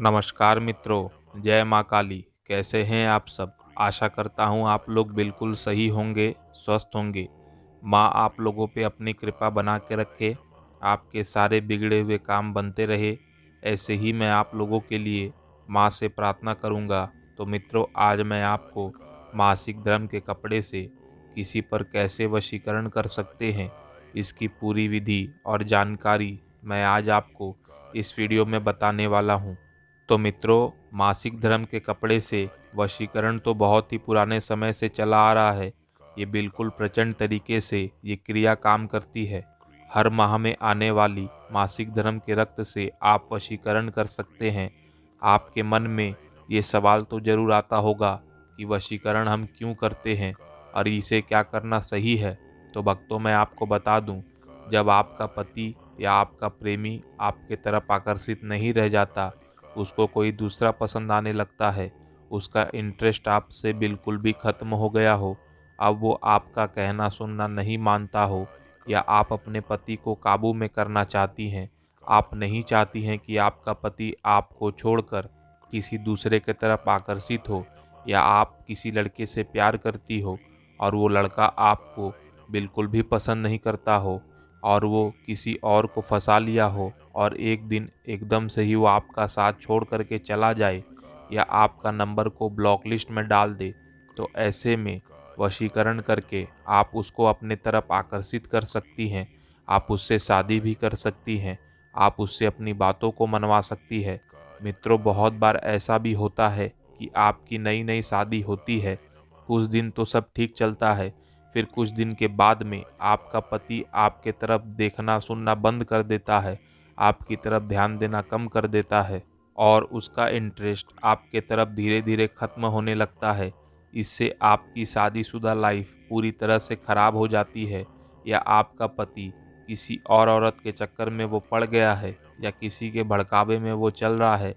नमस्कार मित्रों, जय माँ काली। कैसे हैं आप सब? आशा करता हूँ आप लोग बिल्कुल सही होंगे, स्वस्थ होंगे। माँ आप लोगों पे अपनी कृपा बना के रखे, आपके सारे बिगड़े हुए काम बनते रहे। ऐसे ही मैं आप लोगों के लिए माँ से प्रार्थना करूँगा। तो मित्रों, आज मैं आपको मासिक धर्म के कपड़े से किसी पर कैसे वशीकरण कर सकते हैं, इसकी पूरी विधि और जानकारी मैं आज आपको इस वीडियो में बताने वाला हूँ। तो मित्रों, मासिक धर्म के कपड़े से वशीकरण तो बहुत ही पुराने समय से चला आ रहा है। ये बिल्कुल प्रचंड तरीके से ये क्रिया काम करती है। हर माह में आने वाली मासिक धर्म के रक्त से आप वशीकरण कर सकते हैं। आपके मन में ये सवाल तो जरूर आता होगा कि वशीकरण हम क्यों करते हैं और इसे क्या करना सही है। तो भक्तों, मैं आपको बता दूं, जब आपका पति या आपका प्रेमी आपके तरफ आकर्षित नहीं रह जाता, उसको कोई दूसरा पसंद आने लगता है, उसका इंटरेस्ट आपसे बिल्कुल भी खत्म हो गया हो, अब वो आपका कहना सुनना नहीं मानता हो, या आप अपने पति को काबू में करना चाहती हैं, आप नहीं चाहती हैं कि आपका पति आपको छोड़कर किसी दूसरे की तरफ आकर्षित हो, या आप किसी लड़के से प्यार करती हो और वो लड़का आपको बिल्कुल भी पसंद नहीं करता हो और वो किसी और को फंसा लिया हो और एक दिन एकदम से ही वो आपका साथ छोड़ करके चला जाए या आपका नंबर को ब्लॉक लिस्ट में डाल दे। तो ऐसे में वशीकरण करके आप उसको अपने तरफ आकर्षित कर सकती हैं। आप उससे शादी भी कर सकती हैं। आप उससे अपनी बातों को मनवा सकती है। मित्रों, बहुत बार ऐसा भी होता है कि आपकी नई नई शादी होती है, कुछ दिन तो सब ठीक चलता है, फिर कुछ दिन के बाद में आपका पति आपके तरफ देखना सुनना बंद कर देता है, आपकी तरफ ध्यान देना कम कर देता है और उसका इंटरेस्ट आपके तरफ धीरे धीरे खत्म होने लगता है। इससे आपकी शादीशुदा लाइफ पूरी तरह से खराब हो जाती है, या आपका पति किसी और औरत के चक्कर में वो पड़ गया है या किसी के भड़कावे में वो चल रहा है।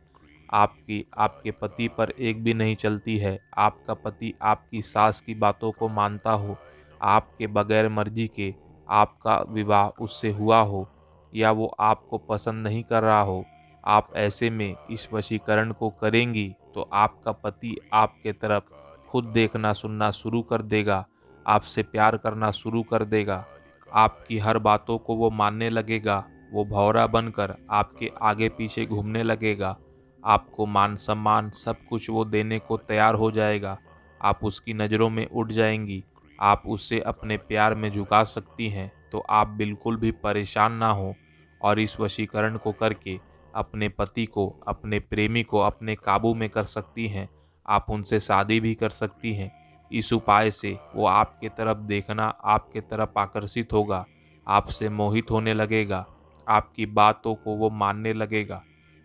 आपकी आपके पति पर एक भी नहीं चलती है। आपका पति आपकी सास की बातों को मानता हो, आपके बगैर मर्जी के आपका विवाह उससे हुआ हो, या वो आपको पसंद नहीं कर रहा हो। आप ऐसे में इस वशीकरण को करेंगी तो आपका पति आपके तरफ खुद देखना सुनना शुरू कर देगा, आपसे प्यार करना शुरू कर देगा, आपकी हर बातों को वो मानने लगेगा। वो भौरा बनकर आपके आगे पीछे घूमने लगेगा। आपको मान सम्मान सब कुछ वो देने को तैयार हो जाएगा। आप उसकी नज़रों में उठ जाएंगी। आप उससे अपने प्यार में झुका सकती हैं। तो आप बिल्कुल भी परेशान ना हो और इस वशीकरण को करके अपने पति को, अपने प्रेमी को अपने काबू में कर सकती हैं। आप उनसे शादी भी कर सकती हैं। इस उपाय से वो आपके तरफ देखना, आपके तरफ आकर्षित होगा, आपसे मोहित होने लगेगा, आपकी बातों को वो मानने लगेगा।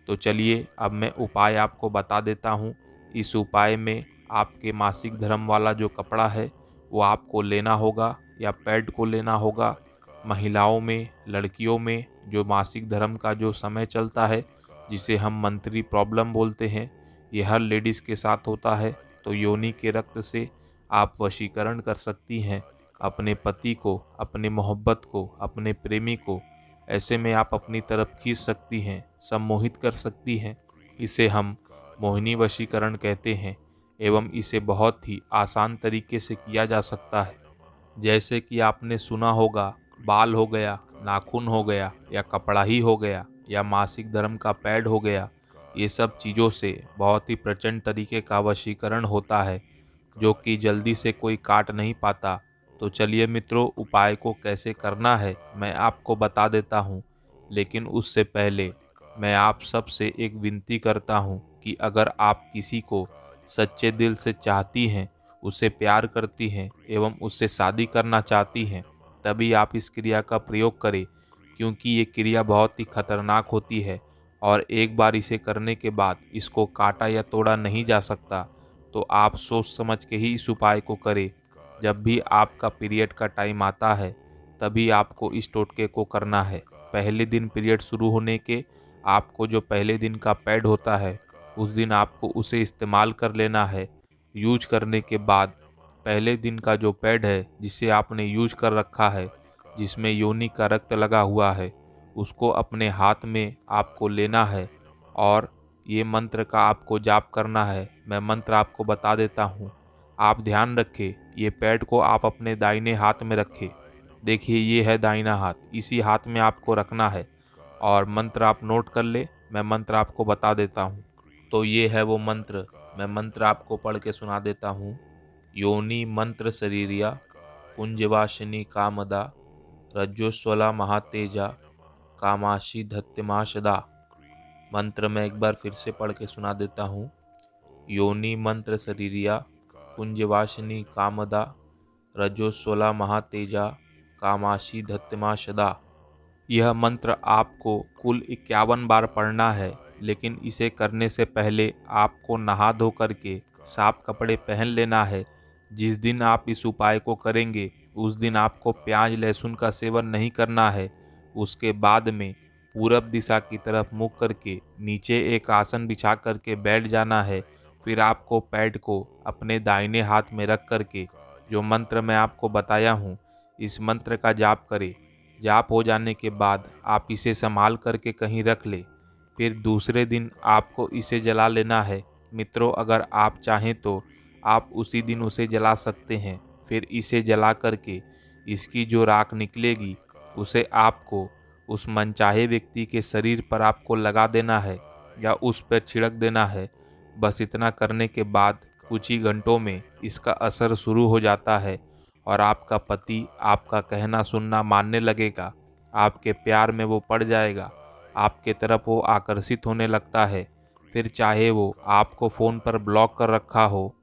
तो चलिए अब मैं उपाय आपको बता देता हूँ। इस उपाय में आपके मासिक धर्म वाला जो कपड़ा है वो आपको लेना होगा या पैड को लेना होगा। महिलाओं में, लड़कियों में जो मासिक धर्म का जो समय चलता है, जिसे हम मंथली प्रॉब्लम बोलते हैं, ये हर लेडीज़ के साथ होता है। तो योनि के रक्त से आप वशीकरण कर सकती हैं अपने पति को, अपने मोहब्बत को, अपने प्रेमी को। ऐसे में आप अपनी तरफ खींच सकती हैं, सम्मोहित कर सकती हैं। इसे हम मोहिनी वशीकरण कहते हैं एवं इसे बहुत ही आसान तरीके से किया जा सकता है। जैसे कि आपने सुना होगा, बाल हो गया, नाखून हो गया, या कपड़ा ही हो गया, या मासिक धर्म का पैड हो गया, ये सब चीज़ों से बहुत ही प्रचंड तरीके का वशीकरण होता है जो कि जल्दी से कोई काट नहीं पाता। तो चलिए मित्रों, उपाय को कैसे करना है मैं आपको बता देता हूँ। लेकिन उससे पहले मैं आप सब से एक विनती करता हूँ कि अगर आप किसी को सच्चे दिल से चाहती हैं, उसे प्यार करती हैं एवं उससे शादी करना चाहती हैं, तभी आप इस क्रिया का प्रयोग करें, क्योंकि ये क्रिया बहुत ही खतरनाक होती है और एक बार इसे करने के बाद इसको काटा या तोड़ा नहीं जा सकता। तो आप सोच समझ के ही इस उपाय को करें। जब भी आपका पीरियड का टाइम आता है, तभी आपको इस टोटके को करना है। पहले दिन पीरियड शुरू होने के आपको जो पहले दिन का पैड होता है, उस दिन आपको उसे इस्तेमाल कर लेना है। यूज करने के बाद पहले दिन का जो पैड है जिसे आपने यूज कर रखा है, जिसमें योनि का रक्त लगा हुआ है, उसको अपने हाथ में आपको लेना है और ये मंत्र का आपको जाप करना है। मैं मंत्र आपको बता देता हूँ। आप ध्यान रखें, ये पैड को आप अपने दाहिने हाथ में रखें। देखिए ये है दाहिना हाथ, इसी हाथ में आपको रखना है और मंत्र आप नोट कर ले। मैं मंत्र आपको बता देता हूँ। तो ये है वो मंत्र। मैं मंत्र आपको पढ़ के सुना देता हूँ। योनि मंत्र शरीरिया कुंजवासिनी कामदा रज्जोस्वला महातेजा कामाशी धत्यमाशदा। मंत्र मैं एक बार फिर से पढ़ के सुना देता हूँ। योनि मंत्र शरीरिया कुंजवासिनी कामदा रजोस्वला महातेजा कामाशी धत्यमाशदा। यह मंत्र आपको कुल 51 बार पढ़ना है, लेकिन इसे करने से पहले आपको नहा धो करके साफ कपड़े पहन लेना है। जिस दिन आप इस उपाय को करेंगे उस दिन आपको प्याज लहसुन का सेवन नहीं करना है। उसके बाद में पूरब दिशा की तरफ मुख करके नीचे एक आसन बिछा करके बैठ जाना है। फिर आपको पैड को अपने दाहिने हाथ में रख करके जो मंत्र मैं आपको बताया हूँ, इस मंत्र का जाप करें। जाप हो जाने के बाद आप इसे संभाल करके कहीं रख ले। फिर दूसरे दिन आपको इसे जला लेना है। मित्रों, अगर आप चाहें तो आप उसी दिन उसे जला सकते हैं। फिर इसे जला करके इसकी जो राख निकलेगी उसे आपको उस मनचाहे व्यक्ति के शरीर पर आपको लगा देना है या उस पर छिड़क देना है। बस इतना करने के बाद कुछ ही घंटों में इसका असर शुरू हो जाता है और आपका पति आपका कहना सुनना मानने लगेगा। आपके प्यार में वो पड़ जाएगा, आपके तरफ वो आकर्षित होने लगता है। फिर चाहे वो आपको फ़ोन पर ब्लॉक कर रखा हो,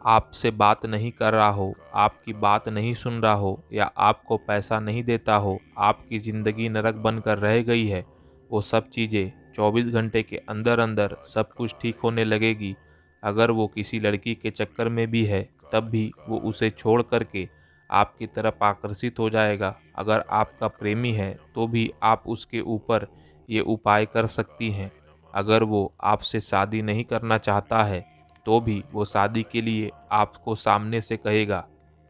आपसे बात नहीं कर रहा हो, आपकी बात नहीं सुन रहा हो या आपको पैसा नहीं देता हो, आपकी ज़िंदगी नरक बनकर रह गई है, वो सब चीज़ें 24 घंटे के अंदर अंदर सब कुछ ठीक होने लगेगी। अगर वो किसी लड़की के चक्कर में भी है तब भी वो उसे छोड़ करके आपकी तरफ आकर्षित हो जाएगा। अगर आपका प्रेमी है तो भी आप उसके ऊपर ये उपाय कर सकती हैं। अगर वो आपसे शादी नहीं करना चाहता है तो भी वो शादी के लिए आपको सामने से कहेगा।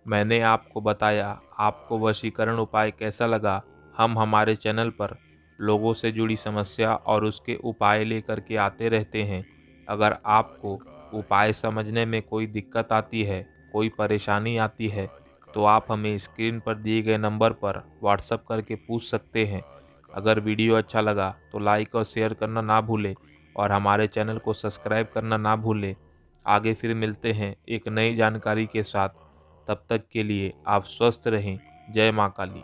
मैंने आपको बताया। आपको वशीकरण उपाय कैसा लगा? हम हमारे चैनल पर लोगों से जुड़ी समस्या और उसके उपाय लेकर के आते रहते हैं। अगर आपको उपाय समझने में कोई दिक्कत आती है, कोई परेशानी आती है, तो आप हमें स्क्रीन पर दिए गए नंबर पर व्हाट्सएप करके पूछ सकते हैं। अगर वीडियो अच्छा लगा तो लाइक और शेयर करना ना भूलें और हमारे चैनल को सब्सक्राइब करना ना भूलें। आगे फिर मिलते हैं एक नई जानकारी के साथ। तब तक के लिए आप स्वस्थ रहें। जय माँ काली।